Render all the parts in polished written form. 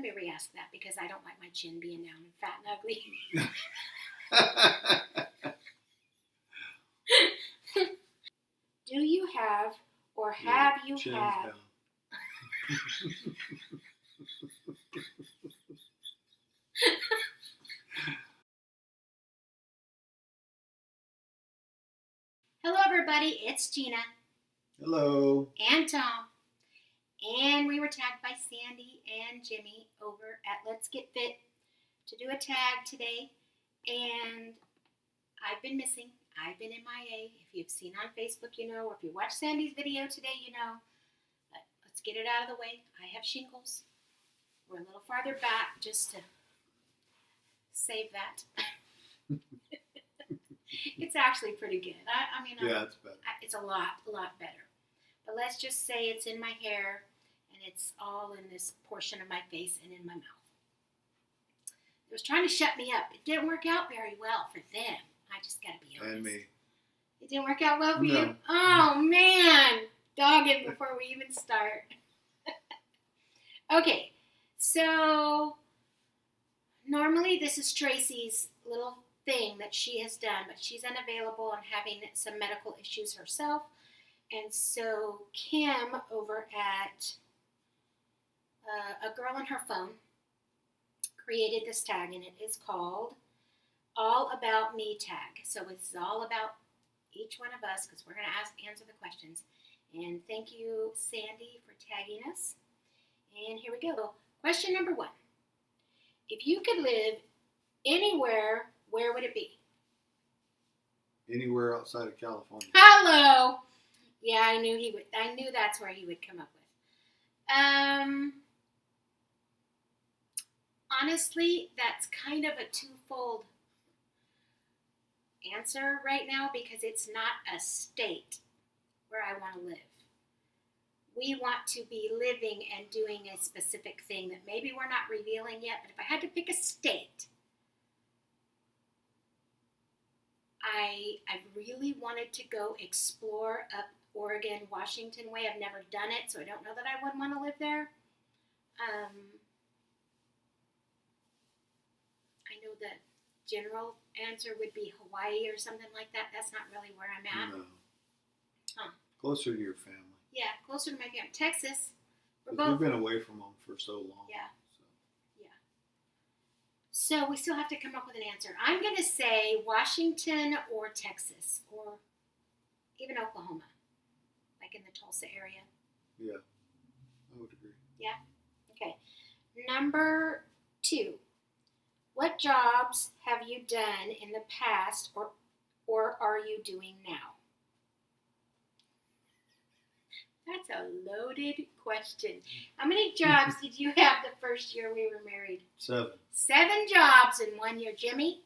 me re-ask that because I don't like my chin being down and fat and ugly. Do you have or have you had? Hello, everybody. It's Gina. Hello. And Tom. And we were tagged by Sandy and Jimmy over at Let's Get Fit to do a tag today. And I've been missing. I've been MIA. If you've seen on Facebook, you know, or if you watched Sandy's video today, you know. But let's get it out of the way. I have shingles. We're a little farther back just to save that. It's actually pretty good. I mean, yeah, it's better. It's a lot better. But let's just say it's in my hair, and it's all in this portion of my face and in my mouth. It was trying to shut me up. It didn't work out very well for them. I just got to be honest. And me. It didn't work out well for No. you? Oh, man. Dog it before we even start. Okay, so normally this is Tracy's little thing that she has done, but she's unavailable and having some medical issues herself. And so Kim over at A Girl on Her Phone created this tag, and it is called All About Me Tag. So it's all about each one of us because we're going to answer the questions. And thank you, Sandy, for tagging us. And here we go. Question number 1. If you could live anywhere, where would it be? Anywhere outside of California. Hello. Yeah, I knew he would. I knew that's where he would come up with. Honestly, that's kind of a twofold answer right now because it's not a state where I want to live. We want to be living and doing a specific thing that maybe we're not revealing yet, but if I had to pick a state, I really wanted to go explore up Oregon, Washington way. I've never done it, so I don't know that I would want to live there. I know the general answer would be Hawaii or something like that. That's not really where I'm at. No. Huh. Closer to your family. Yeah, closer to my family. Texas. We're 'Cause both. we've been away from them for so long. Yeah. So we still have to come up with an answer. I'm going to say Washington or Texas or even Oklahoma, like in the Tulsa area. Yeah, I would agree. Yeah? Okay. Number 2. What jobs have you done in the past or are you doing now? That's a loaded question. How many jobs did you have the first year we were married? 7. 7 jobs in 1 year. Jimmy,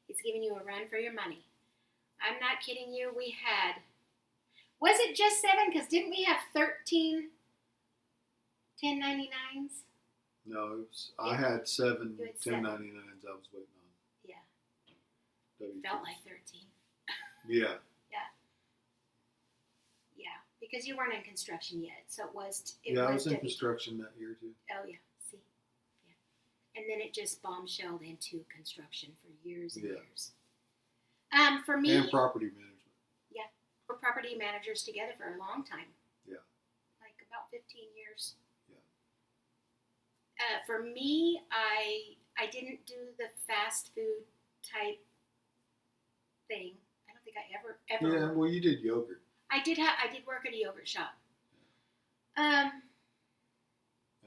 it's giving you a run for your money. I'm not kidding you. We had, was it just 7? Because didn't we have 13 1099s? No, it was, I had 7 You had 7. 1099s I was waiting on. Yeah. W2s. Felt like 13. Yeah. Because you weren't in construction yet, so it was. I was in construction that year too. Oh yeah, see, yeah, and then it just bombshelled into construction for years and years. For me, and property management. Yeah, we're property managers together for a long time. Yeah, like about 15 years. Yeah. For me, I didn't do the fast food type thing. I don't think I ever. Yeah, well, you did yogurt. I did work at a yogurt shop. And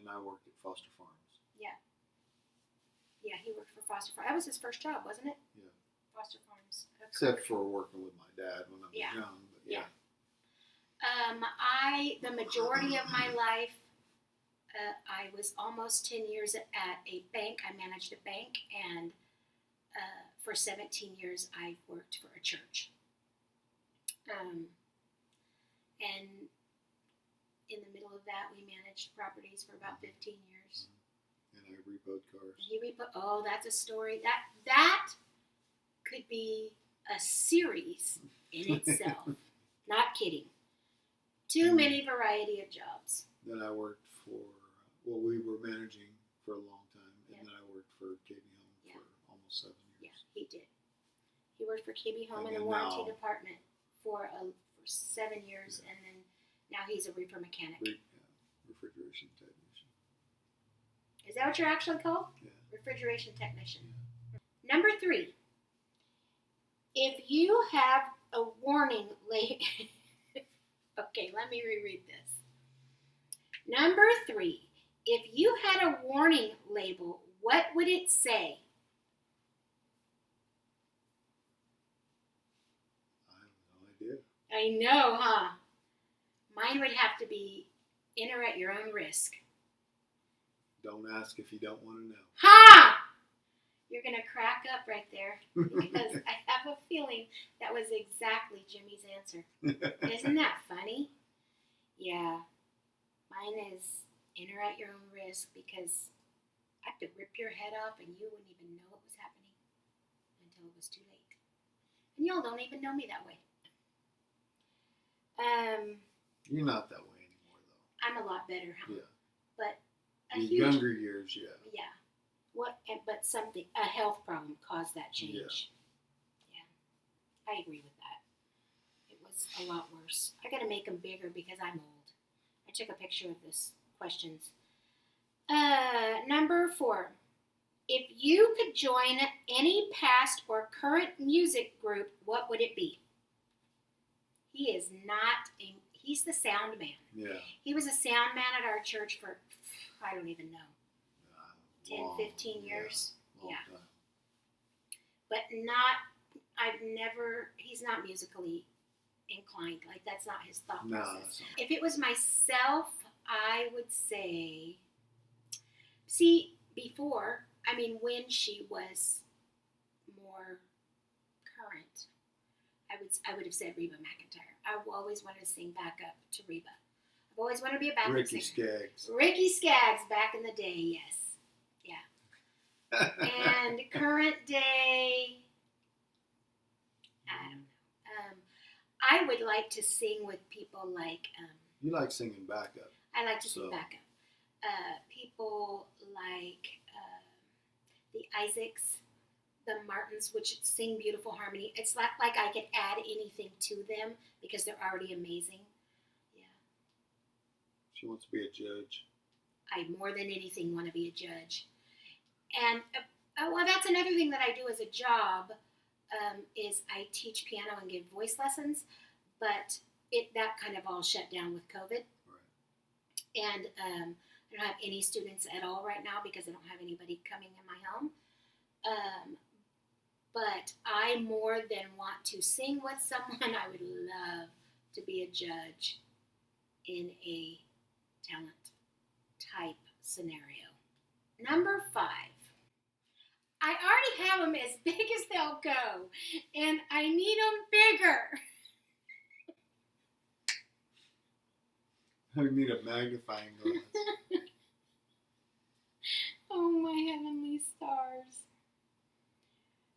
I worked at Foster Farms. Yeah. Yeah, he worked for Foster Farms. That was his first job, wasn't it? Yeah. Foster Farms. Except for working with my dad when I was young. But yeah. The majority of my life, I was almost 10 years at a bank. I managed a bank, and for 17 years I worked for a church. And in the middle of that, we managed properties for about 15 years. And I repoed cars. Oh, that's a story. That could be a series in itself. Not kidding. Too many variety of jobs. Then I worked for, we were managing for a long worked for KB Home in And the then warranty now- department for 7 years, and then now he's a reefer mechanic. Refrigeration technician. Is that what you're actually called? Yeah. Refrigeration technician. Number 3. If you have a warning label. Okay, let me reread this. Number 3. If you had a warning label, what would it say? I have no idea. I know, huh? Mine would have to be enter at your own risk. Don't ask if you don't want to know. Ha! You're going to crack up right there because I have a feeling that was exactly Jimmy's answer. Isn't that funny? Yeah. Mine is enter at your own risk because I could rip your head off and you wouldn't even know it was happening until it was too late. And y'all don't even know me that way. You're not that way anymore, though. I'm a lot better, huh? Yeah. But a In huge younger years, yeah. Yeah. But a health problem caused that change. Yeah. I agree with that. It was a lot worse. I got to make them bigger because I'm old. I took a picture of this questions. Number 4. If you could join any past or current music group, what would it be? He's the sound man. Yeah. He was a sound man at our church for, I don't even know, 10, 15 years. Long Yeah. time. But he's not musically inclined. Like, that's not his thought No, process. that's not. If it was myself, I would say, before, when she was more current, I would have said Reba McEntire. I always wanted to sing back up to Reba. I've always wanted to be a backup Ricky singer. Skaggs. Ricky Skaggs back in the day, yes. Yeah. And current day, I don't know. I would like to sing with people like, You like singing backup. I like to sing So- backup. People like the Isaacs, the Martins, which sing beautiful harmony. It's like I could add anything to them because they're already amazing. Yeah. She wants to be a judge. I more than anything want to be a judge. And well, that's another thing that I do as a job is I teach piano and give voice lessons, but that kind of all shut down with COVID. Right. And I don't have any students at all right now because I don't have anybody coming in my home. But I more than want to sing with someone. I would love to be a judge in a talent type scenario. Number 5. I already have them as big as they'll go, and I need them bigger. I need a magnifying glass. Oh, my heavenly stars.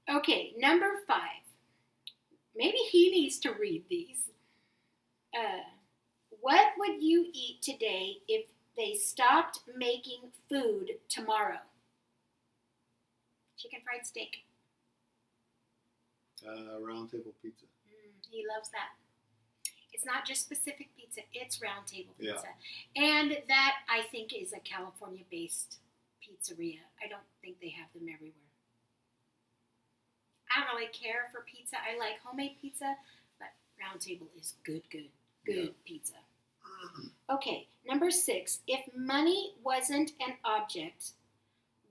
Okay, number 5. Maybe he needs to read these. What would you eat today if they stopped making food tomorrow? Chicken fried steak. Round table pizza. He loves that. It's not just specific pizza, it's round table Yeah. pizza. And that, I think, is a California-based pizzeria. I don't think they have them everywhere. I don't really care for pizza. I like homemade pizza, but round table is good pizza. Okay, number 6. If money wasn't an object,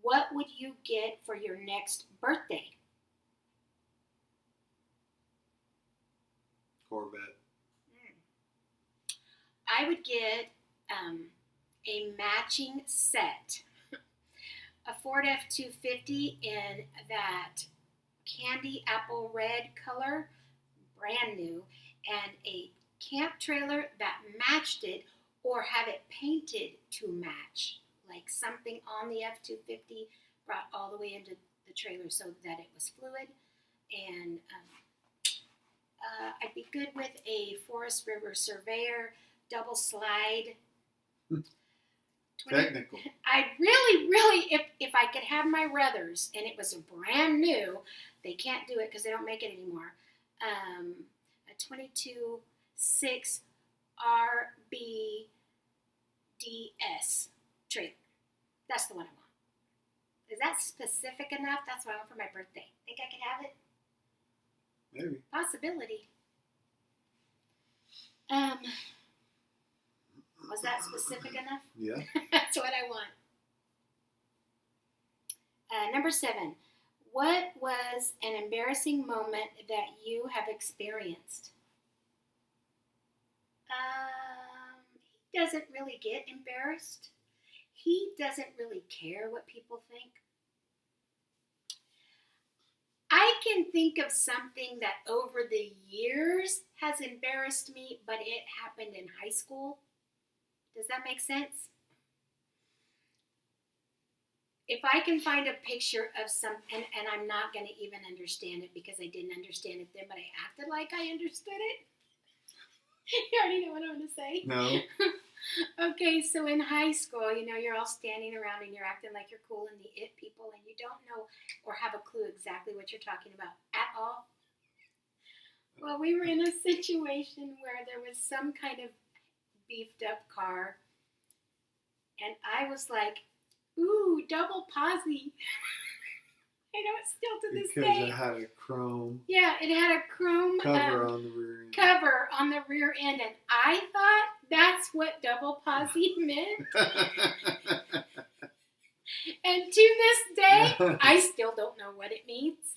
what would you get for your next birthday? Corvette. I would get a matching set. A Ford F-250 in that candy apple red color, brand new, and a camp trailer that matched it or have it painted to match. Like something on the F-250 brought all the way into the trailer so that it was fluid. And I'd be good with a Forest River Surveyor double slide. Technical. I'd really, if I could have my ruthers and it was a brand new, They can't do it because they don't make it anymore. A 22.6 RBDS trailer. That's the one I want. Is that specific enough? That's what I want for my birthday. Think I could have it? Maybe. Possibility. Was that specific enough? Yeah. That's what I want. Number 7. What was an embarrassing moment that you have experienced? He doesn't really get embarrassed. He doesn't really care what people think. I can think of something that over the years has embarrassed me, but it happened in high school. Does that make sense? If I can find a picture of and I'm not going to even understand it because I didn't understand it then, but I acted like I understood it. You already know what I'm going to say? No. Okay, so in high school, you're all standing around and you're acting like you're cool and the it people and you don't know or have a clue exactly what you're talking about at all. Well, we were in a situation where there was some kind of beefed up car and I was like, ooh, double pawsy. I know it's still to this because day. It had a chrome. Yeah, it had a chrome cover on the rear end. Cover on the rear end, and I thought that's what double pawsy meant. And to this day, I still don't know what it means.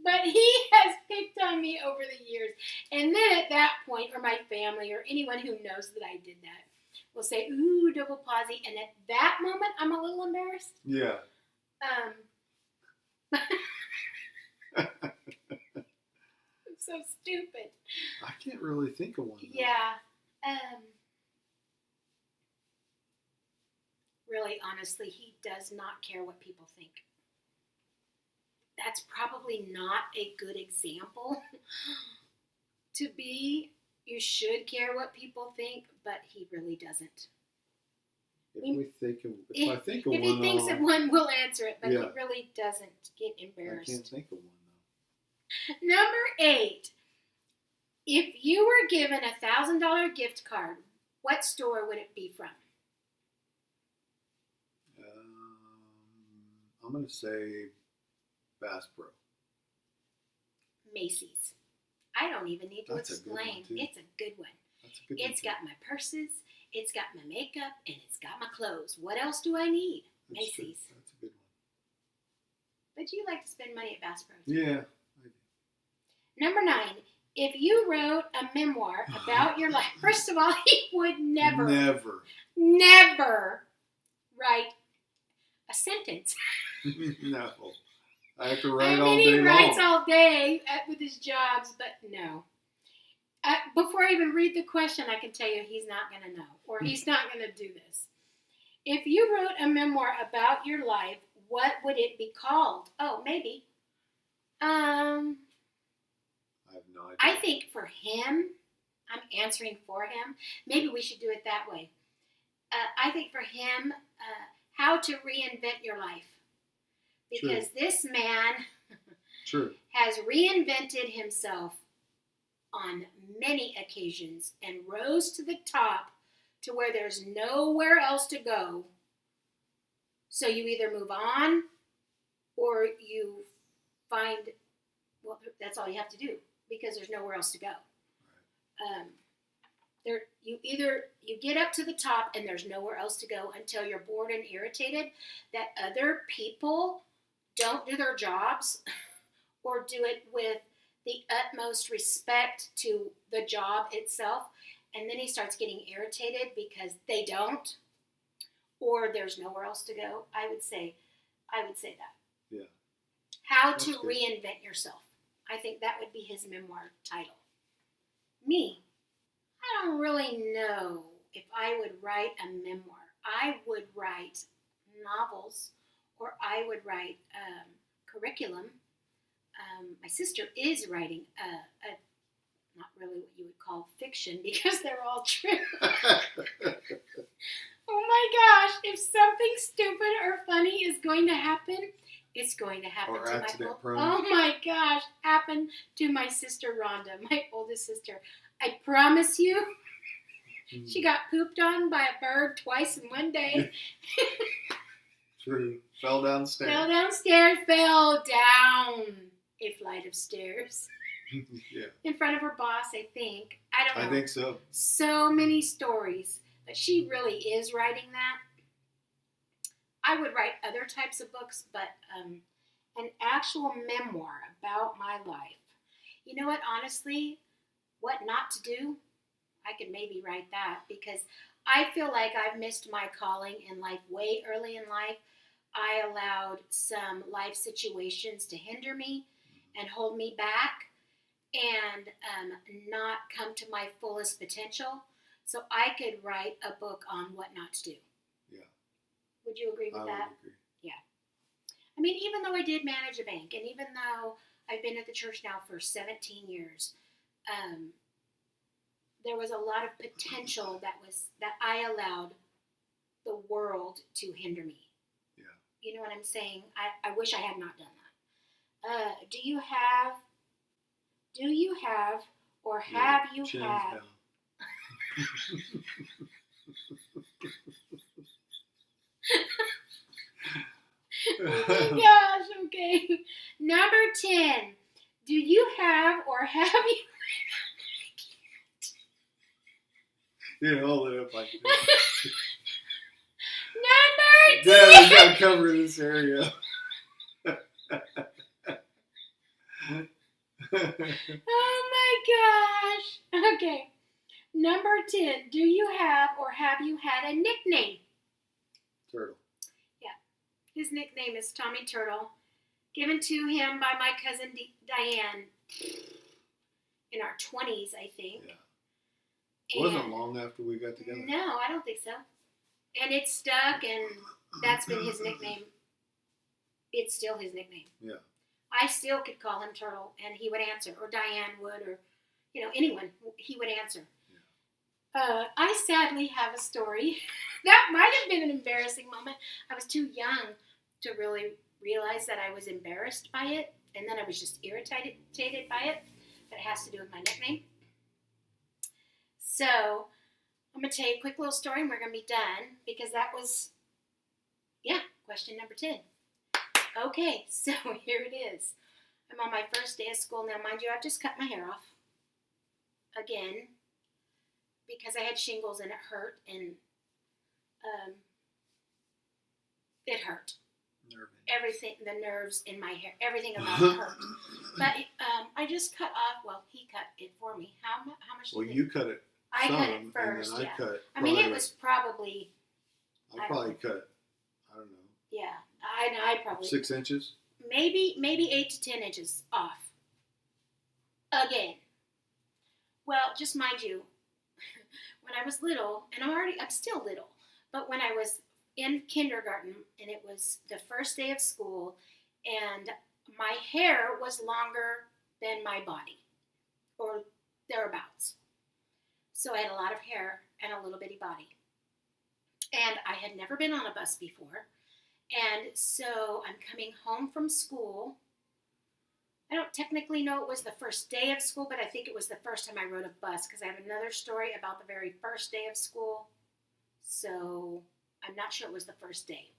But he has picked on me over the years. And then at that point, or my family, or anyone who knows that I did that, will say, ooh, double pawsy. And at that moment, I'm a little embarrassed. Yeah. I'm so stupid. I can't really think of one. Though. Yeah. Really, honestly, he does not care what people think. That's probably not a good example to be. You should care what people think, but he really doesn't. If I think of If one, he thinks of one, we'll answer it, but Yeah. he really doesn't get embarrassed. I can't think of one though. Number 8. If you were given a $1,000 gift card, what store would it be from? I'm going to say Bass Pro. Macy's. I don't even need to That's a good one, explain. too. It's a good one. That's a good It's one. got my purses, it's got my makeup, and it's got my clothes. What else do I need? That's true. Macy's. That's a good one. But you like to spend money at Bass Pro. Yeah. Number 9. If you wrote a memoir about your life, first of all, he would never write a sentence. No. I have to write I all mean, day he writes long. all day with his jobs, but no. Before I even read the question, I can tell you he's not going to know, or he's not going to do this. If you wrote a memoir about your life, what would it be called? Oh, maybe. I have no idea. I think for him, I'm answering for him. Maybe we should do it that way. I think for him, how to reinvent your life. Because this man has reinvented himself on many occasions and rose to the top to where there's nowhere else to go. So you either move on or you find, well, that's all you have to do because there's nowhere else to go. You get up to the top and there's nowhere else to go until you're bored and irritated that other people don't do their jobs or do it with the utmost respect to the job itself. And then he starts getting irritated because they don't, or there's nowhere else to go. I would say that. Yeah. How That's to good. reinvent yourself. I think that would be his memoir title. Me, I don't really know if I would write a memoir. I would write novels, or I would write curriculum. My sister is writing a not really what you would call fiction because they're all true. Oh my gosh, if something stupid or funny is going to happen, It's going to happen Or to accident prone. Oh my gosh, happened to my sister Rhonda, my oldest sister. I promise you, she got pooped on by a bird twice in one day. True. Fell downstairs. Fell down a flight of stairs. Yeah. In front of her boss, I think. I don't know. I think so. So many stories. But she really is writing that. I would write other types of books, but an actual memoir about my life. You know what, honestly, what not to do, I could maybe write that because I feel like I've missed my calling in life way early in life. I allowed some life situations to hinder me and hold me back and not come to my fullest potential. So I could write a book on what not to do. Yeah. Would you agree with that? I would agree. Yeah. I mean, even though I did manage a bank, and even though I've been at the church now for 17 years, there was a lot of potential that I allowed the world to hinder me. Yeah. You know what I'm saying? I wish I had not done that. Do you have, or have you Chin's had? down. Oh my gosh, okay. Number 10. Do you have or have you? Yeah, hold it up like that. Number 10. Dad, we gotta cover this area. Oh my gosh. Okay. Number 10. Do you have or have you had a nickname? Turtle. His nickname is Tommy Turtle, given to him by my cousin Diane in our 20s, I think. Yeah. It wasn't long after we got together. No, I don't think so. And it stuck, and that's been his nickname. It's still his nickname. Yeah. I still could call him Turtle, and he would answer, or Diane would, or anyone. He would answer. Yeah. I sadly have a story. That might have been an embarrassing moment. I was too young to really realize that I was embarrassed by it, and then I was just irritated by it. But it has to do with my nickname. So I'm going to tell you a quick little story, and we're going to be done, because that was, question number 10. Okay, so here it is. I'm on my first day of school. Now, mind you, I've just cut my hair off again because I had shingles and it hurt, and it hurt. Everything, the nerves in my hair, everything about it hurt. But I just cut off. Well, he cut it for me. How much? Well, you cut it. I cut it first. And then I cut. I mean, it was probably. I probably cut. I don't know. Yeah, I probably 6 inches. Maybe 8 to 10 inches off. Again. Well, just mind you, when I was little, and I'm still little, but when I was in kindergarten, and it was the first day of school, and my hair was longer than my body, or thereabouts. So I had a lot of hair and a little bitty body. And I had never been on a bus before. And so I'm coming home from school. I don't technically know it was the first day of school, but I think it was the first time I rode a bus, because I have another story about the very first day of school. So I'm not sure it was the first day.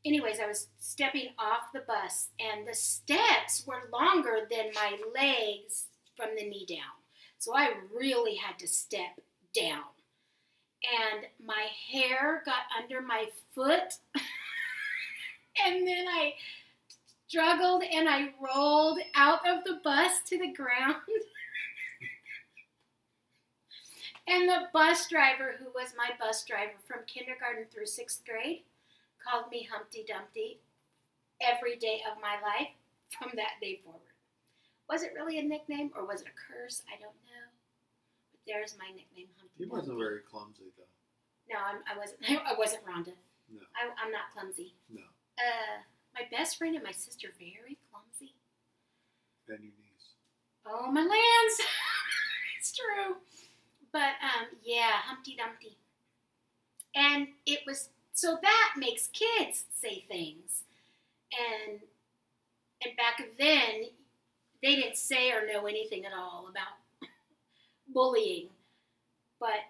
Anyways, I was stepping off the bus, and the steps were longer than my legs from the knee down. So I really had to step down. And my hair got under my foot. And then I struggled and I rolled out of the bus to the ground. And the bus driver, who was my bus driver from kindergarten through 6th grade, called me Humpty Dumpty every day of my life from that day forward. Was it really a nickname or was it a curse? I don't know. But there's my nickname, Humpty Dumpty. He wasn't very clumsy, though. No, I wasn't Rhonda. No. I'm not clumsy. No. My best friend and my sister, very clumsy. Bend your knees. Oh, my lands. It's true. But, Humpty Dumpty. And it was, so that makes kids say things. And And back then, they didn't say or know anything at all about bullying. But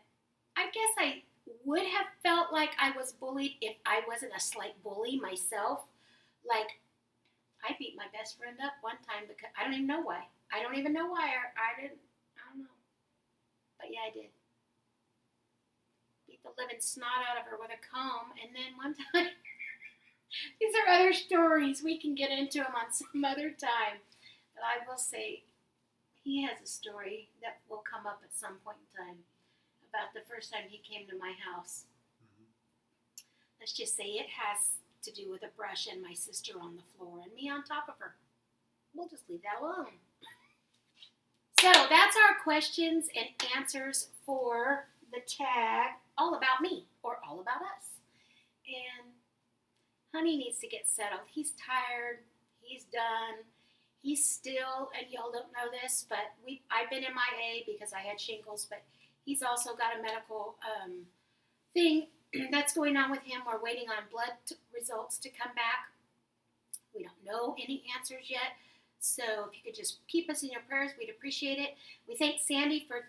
I guess I would have felt like I was bullied if I wasn't a slight bully myself. Like, I beat my best friend up one time because I don't even know why. I don't even know why. I didn't. I don't know. But yeah, I did. Beat the living snot out of her with a comb. And then one time, these are other stories. We can get into them on some other time. But I will say, he has a story that will come up at some point in time about the first time he came to my house. Let's just say it has to do with a brush and my sister on the floor and me on top of her. We'll just leave that alone. So that's our questions and answers for the tag, all about me or all about us. And Honey needs to get settled. He's tired. He's done. He's still, and y'all don't know this, but I've been MIA because I had shingles, but he's also got a medical thing that's going on with him. We're waiting on blood results to come back. We don't know any answers yet. So if you could just keep us in your prayers, we'd appreciate it. We thank Sandy for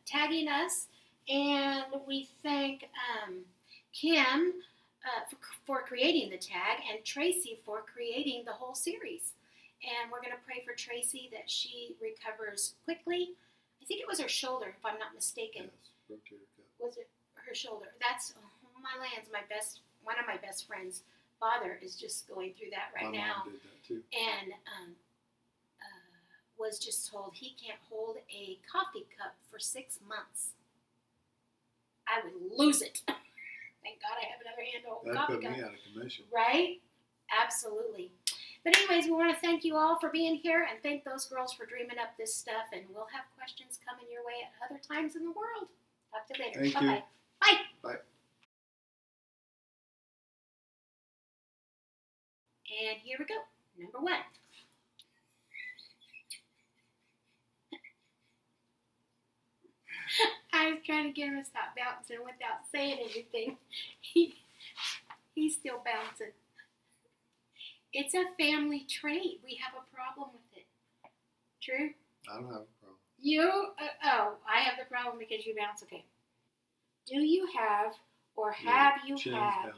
tagging us. And we thank Kim for creating the tag and Tracy for creating the whole series. And we're going to pray for Tracy that she recovers quickly. I think it was her shoulder, if I'm not mistaken. Yes, rotator cuff. Was it her shoulder? That's my lands. One of my best friends' father is just going through that right now. My mom did that too. And was just told he can't hold a coffee cup for 6 months. I would lose it. Thank God I have another hand to hold a coffee cup. That put me out of commission. Right? Absolutely. But anyways, we want to thank you all for being here and thank those girls for dreaming up this stuff. And we'll have questions coming your way at other times in the world. Talk to you later. Thank Bye-bye. you. Bye. Bye. And here we go. Number 1. I was trying to get him to stop bouncing without saying anything. He's still bouncing. It's a family trait. We have a problem with it. True? I don't have a problem. You? I have the problem because you bounce. Okay. Do you have or have you Chin's had? down.